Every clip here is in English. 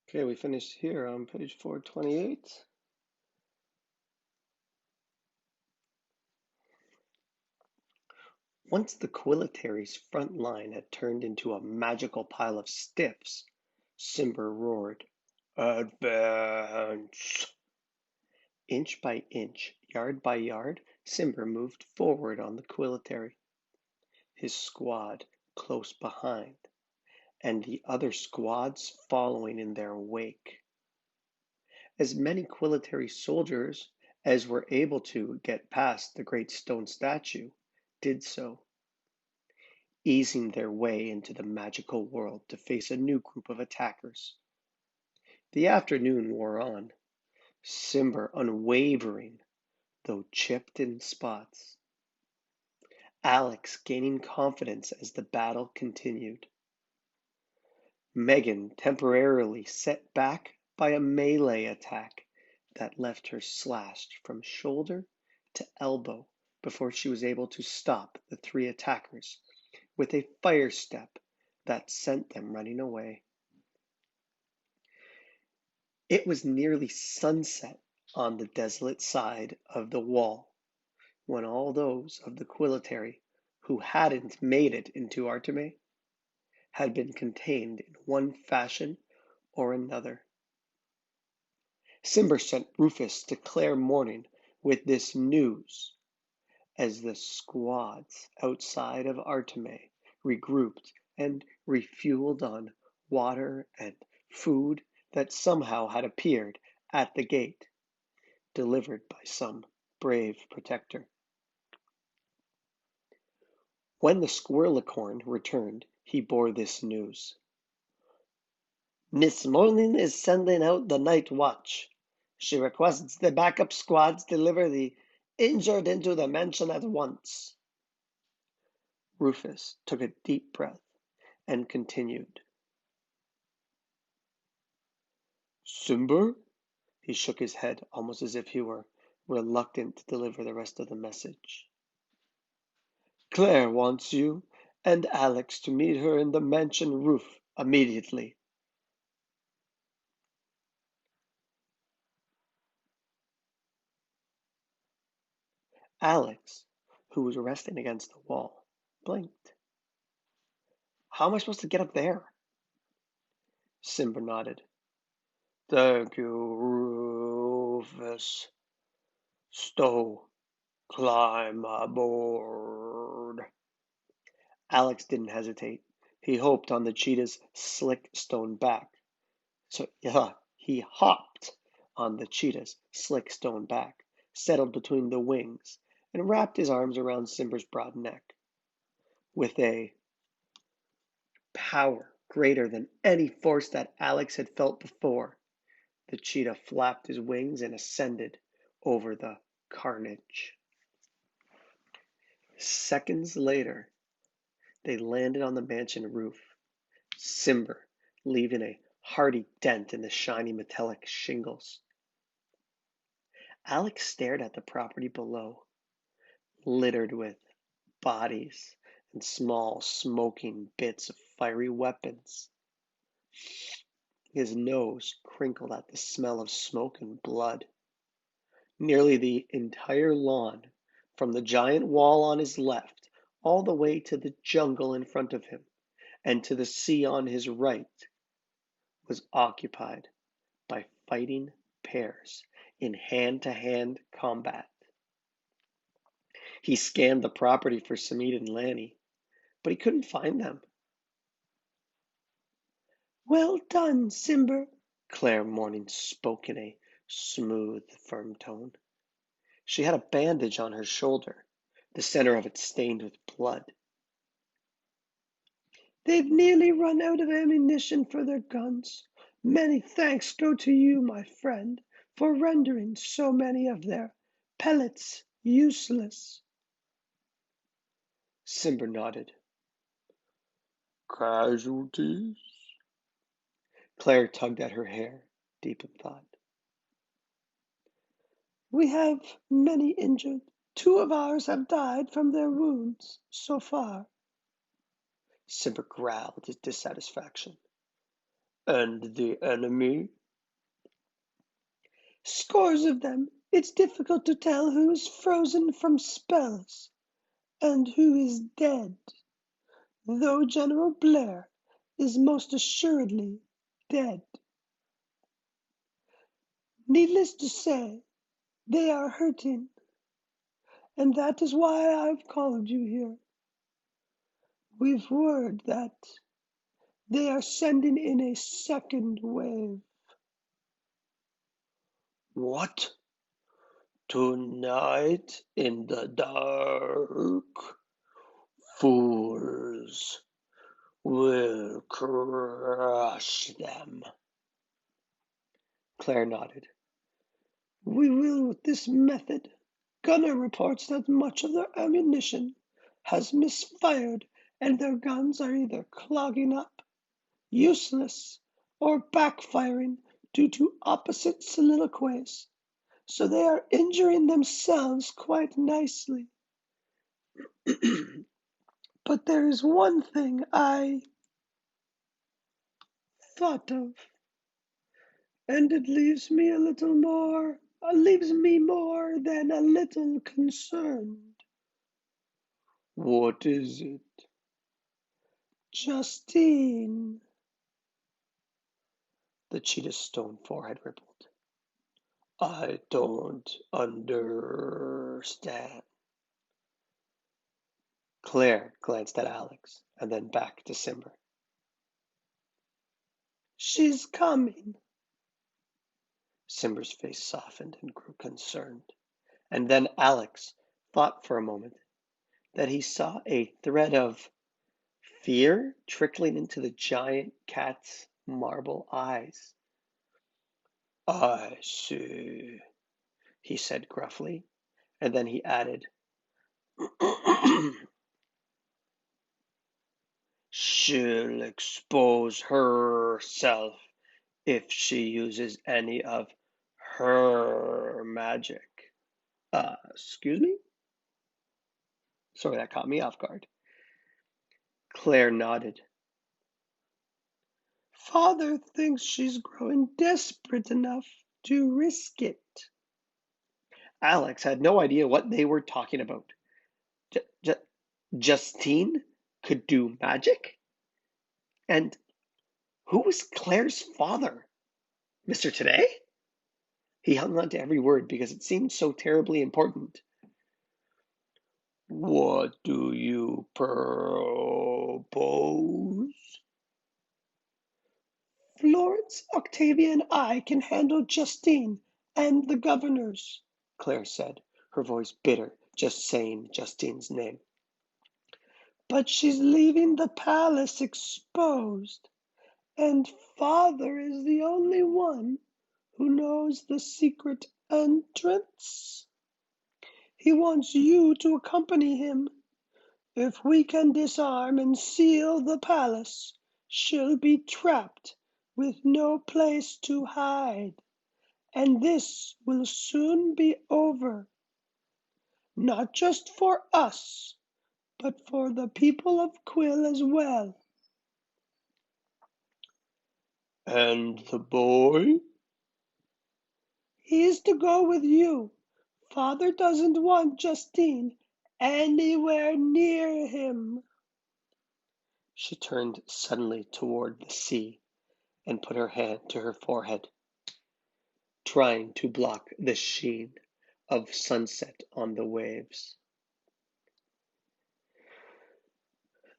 Okay, we finished here on page 428. Once the Quillitary's front line had turned into a magical pile of stiffs, Simber roared, "Advance!" Inch by inch, yard by yard, Simber moved forward on the Quillitary, his squad close behind, and the other squads following in their wake. As many Quillitary soldiers as were able to get past the great stone statue did so, easing their way into the magical world to face a new group of attackers. The afternoon wore on, Simber unwavering, though chipped in spots. Alex gaining confidence as the battle continued. Megan temporarily set back by a melee attack that left her slashed from shoulder to elbow before she was able to stop the three attackers with a fire step that sent them running away. It was nearly sunset on the desolate side of the wall when all those of the Quillitary who hadn't made it into Arteme had been contained in one fashion or another. Simber sent Rufus to Clare Morning with this news as the squads outside of Arteme regrouped and refueled on water and food that somehow had appeared at the gate, delivered by some brave protector. When the Squirlicorn returned, he bore this news. "Miss Morning is sending out the night watch. She requests the backup squads deliver the injured into the mansion at once." Rufus took a deep breath and continued. "Simber?" He shook his head almost as if he were reluctant to deliver the rest of the message. "Claire wants you and Alex to meet her in the mansion roof immediately." Alex, who was resting against the wall, blinked. "How am I supposed to get up there?" Simber nodded. "Thank you, Rufus. Stow, climb aboard." Alex didn't hesitate. He hoped on the cheetah's slick stone back. He hopped on the cheetah's slick stone back, settled between the wings, and wrapped his arms around Simber's broad neck. With a power greater than any force that Alex had felt before, the cheetah flapped his wings and ascended over the carnage. Seconds later, they landed on the mansion roof, Simber leaving a hearty dent in the shiny metallic shingles. Alex stared at the property below, littered with bodies and small smoking bits of fiery weapons. His nose crinkled at the smell of smoke and blood. Nearly the entire lawn, from the giant wall on his left all the way to the jungle in front of him and to the sea on his right, was occupied by fighting pairs in hand-to-hand combat. He scanned the property for Samit and Lanny, but he couldn't find them. "Well done, Simber," Clare Morning spoke in a smooth, firm tone. She had a bandage on her shoulder, the center of it stained with blood. "They've nearly run out of ammunition for their guns. Many thanks go to you, my friend, for rendering so many of their pellets useless." Simber nodded. "Casualties?" Claire tugged at her hair, deep in thought. "We have many injured. 2 of ours have died from their wounds so far." Simber growled his dissatisfaction. And the enemy? Scores of them. It's difficult to tell who is frozen from spells and who is dead, though General Blair is most assuredly dead. Needless to say, they are hurting, and that is why I've called you here. We've word that they are sending in a second wave. What? Tonight in the dark, fools will crush them. Claire nodded. We will with this method. Gunner reports that much of their ammunition has misfired and their guns are either clogging up, useless, or backfiring due to opposite soliloquies, so they are injuring themselves quite nicely. But there is one thing I thought of, and it leaves me more than a little concerned. What is it? Justine. The cheetah's stone forehead rippled. I don't understand. Claire glanced at Alex and then back to Simber. She's coming. Simber's face softened and grew concerned. And then Alex thought for a moment that he saw a thread of fear trickling into the giant cat's marble eyes. I see, he said gruffly, and then he added, She'll expose herself if she uses any of her magic. Excuse me? Sorry, that caught me off guard. Claire nodded. Father thinks she's growing desperate enough to risk it. Alex had no idea what they were talking about. J- J- Justine could do magic? And who was Claire's father? Mr. Today? He hung on to every word because it seemed so terribly important. What do you propose? Florence, Octavia, and I can handle Justine and the governors, Claire said, her voice bitter, just saying Justine's name. but she's leaving the palace exposed, and Father is the only one who knows the secret entrance. He wants you to accompany him. If we can disarm and seal the palace, she'll be trapped with no place to hide, and this will soon be over, not just for us, but for the people of Quill as well. And the boy? He is to go with you. Father doesn't want Justine anywhere near him. She turned suddenly toward the sea and put her hand to her forehead, trying to block the sheen of sunset on the waves.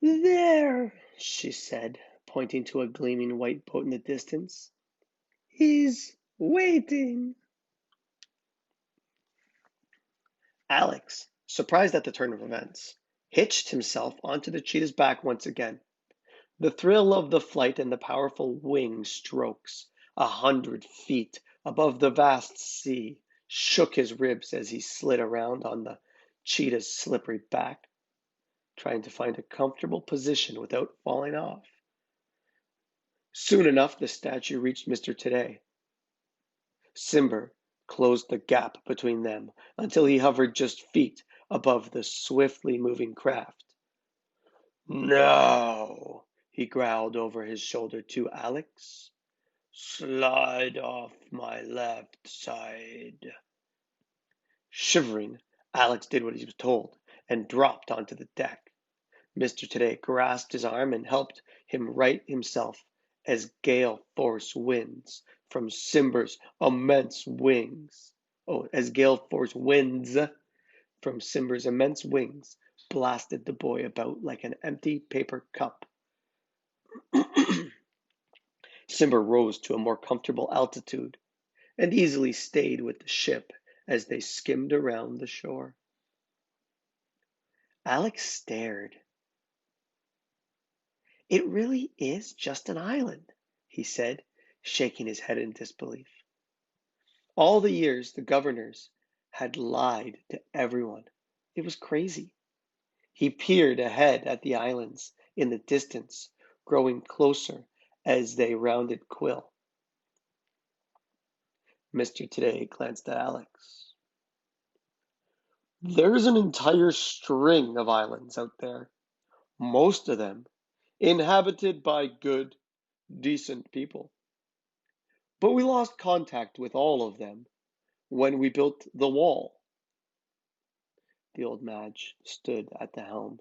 There, She said, pointing to a gleaming white boat in the distance. he's waiting. Alex, surprised at the turn of events, hitched himself onto the cheetah's back once again. The thrill of the flight and the powerful wing strokes, 100 feet above the vast sea, shook his ribs as he slid around on the cheetah's slippery back, trying to find a comfortable position without falling off. Soon enough, the statue reached Mr. Today. Simber closed the gap between them until he hovered just feet above the swiftly moving craft. Now, he growled over his shoulder to Alex, Slide off my left side. Shivering, Alex did what he was told and dropped onto the deck. Mr. Today grasped his arm and helped him right himself as gale force winds from Simber's immense wings. As gale force winds from Simber's immense wings blasted the boy about like an empty paper cup. Simber rose to a more comfortable altitude and easily stayed with the ship as they skimmed around the shore. Alex stared. It really is just an island, he said, shaking his head in disbelief. All the years the governors had lied to everyone. It was crazy. He peered ahead at the islands in the distance, growing closer as they rounded Quill. Mr. Today glanced at Alex. There's an entire string of islands out there, most of them inhabited by good, decent people. But we lost contact with all of them when we built the wall. The old Madge stood at the helm,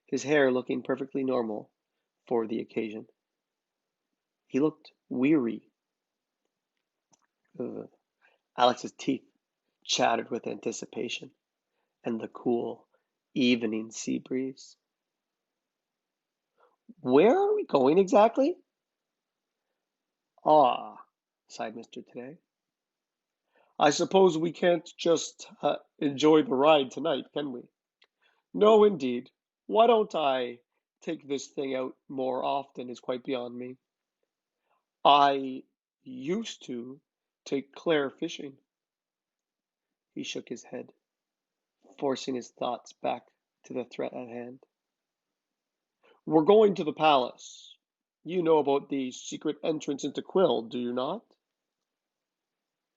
his hair looking perfectly normal for the occasion. He looked weary. Ugh. Alex's teeth chattered with anticipation and the cool evening sea breeze. Where are we going exactly? Ah, sighed Mr. Today. I suppose we can't just enjoy the ride tonight, can we? No, indeed. Why don't I take this thing out more often is quite beyond me. I used to take Claire fishing. He shook his head, forcing his thoughts back to the threat at hand. We're going to the palace. You know about the secret entrance into Quill, do you not?